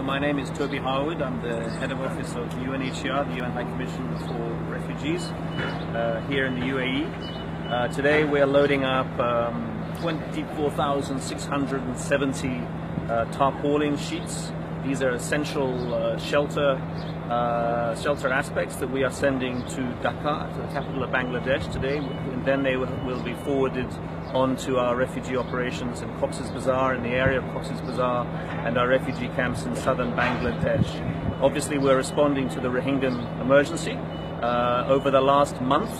So my name is Toby Harwood. I'm the head of office of UNHCR, the UN High Commission for Refugees, here in the UAE. Today we are loading up 24,670 tarpaulin sheets. These are essential shelter aspects that we are sending to Dhaka, to the capital of Bangladesh today, and then they will be forwarded onto our refugee operations in Cox's Bazar, in the area of Cox's Bazar, and our refugee camps in southern Bangladesh. Obviously we're responding to the Rohingyan emergency. Over the last month,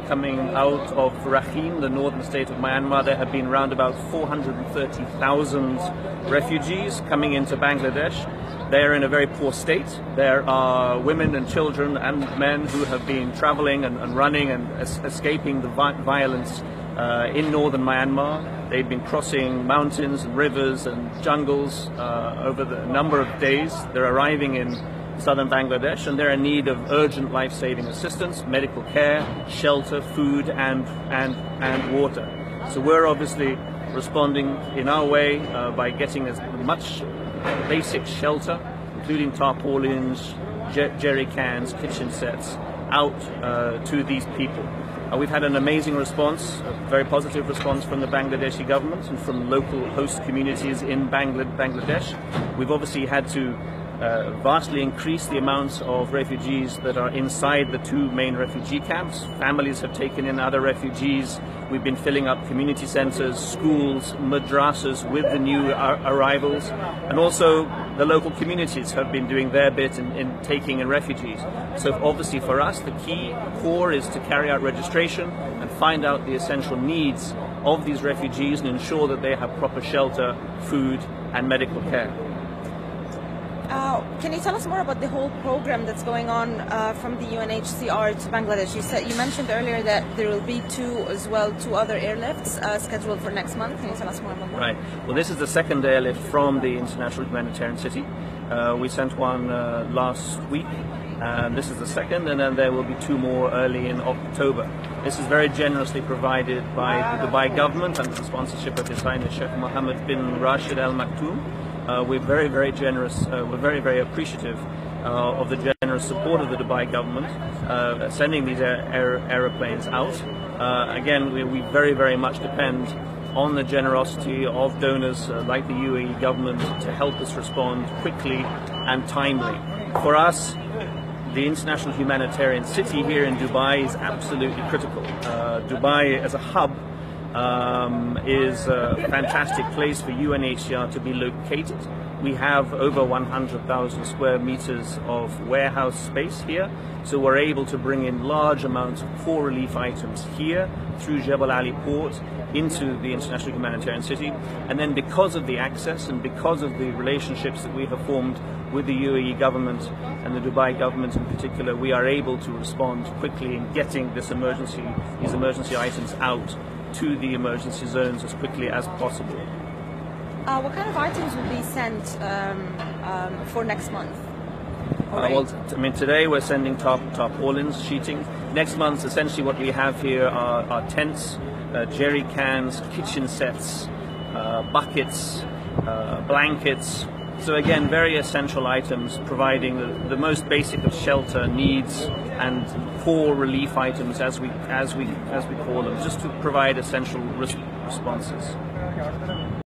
coming out of Rakhine, the northern state of Myanmar, there have been around about 430,000 refugees coming into Bangladesh. They are in a very poor state. There are women and children and men who have been traveling and running and escaping the violence in northern Myanmar. They've been crossing mountains and rivers and jungles over the number of days. They're arriving in southern Bangladesh, and they're in need of urgent life-saving assistance, medical care, shelter, food, and water. So we're obviously responding in our way by getting as much basic shelter, including tarpaulins, jerry cans, kitchen sets, out to these people. We've had an amazing response, a very positive response from the Bangladeshi government and from local host communities in Bangladesh. We've obviously had to vastly increase the amounts of refugees that are inside the two main refugee camps. Families have taken in other refugees. We've been filling up community centers, schools, madrasas with the new arrivals, and also the local communities have been doing their bit in taking in refugees. So obviously for us the key core is to carry out registration and find out the essential needs of these refugees and ensure that they have proper shelter, food and medical care. Can you tell us more about the whole program that's going on from the UNHCR to Bangladesh? You mentioned earlier that there will be two other airlifts scheduled for next month. Can you tell us more about that? Right. Well, this is the second airlift from the International Humanitarian City. We sent one last week. This is the second, and then there will be two more early in October. This is very generously provided by the Dubai government under the sponsorship of His Highness Sheikh Mohammed bin Rashid Al Maktoum. We're very, very generous. We're very, very appreciative of the generous support of the Dubai government sending these aeroplanes out. Again, we very, very much depend on the generosity of donors like the UAE government to help us respond quickly and timely. For us, the International Humanitarian City here in Dubai is absolutely critical. Dubai as a hub is a fantastic place for UNHCR to be located. We have over 100,000 square meters of warehouse space here, so we're able to bring in large amounts of core relief items here through Jebel Ali port into the International Humanitarian City. And then because of the access and because of the relationships that we have formed with the UAE government and the Dubai government in particular, we are able to respond quickly in getting these emergency items out to the emergency zones as quickly as possible. What kind of items will be sent for next month? Well, today we're sending tarpaulins, sheeting. Next month, essentially what we have here are tents, jerry cans, kitchen sets, buckets, blankets. So again, very essential items providing the most basic of shelter needs and core relief items as we call them, just to provide essential responses.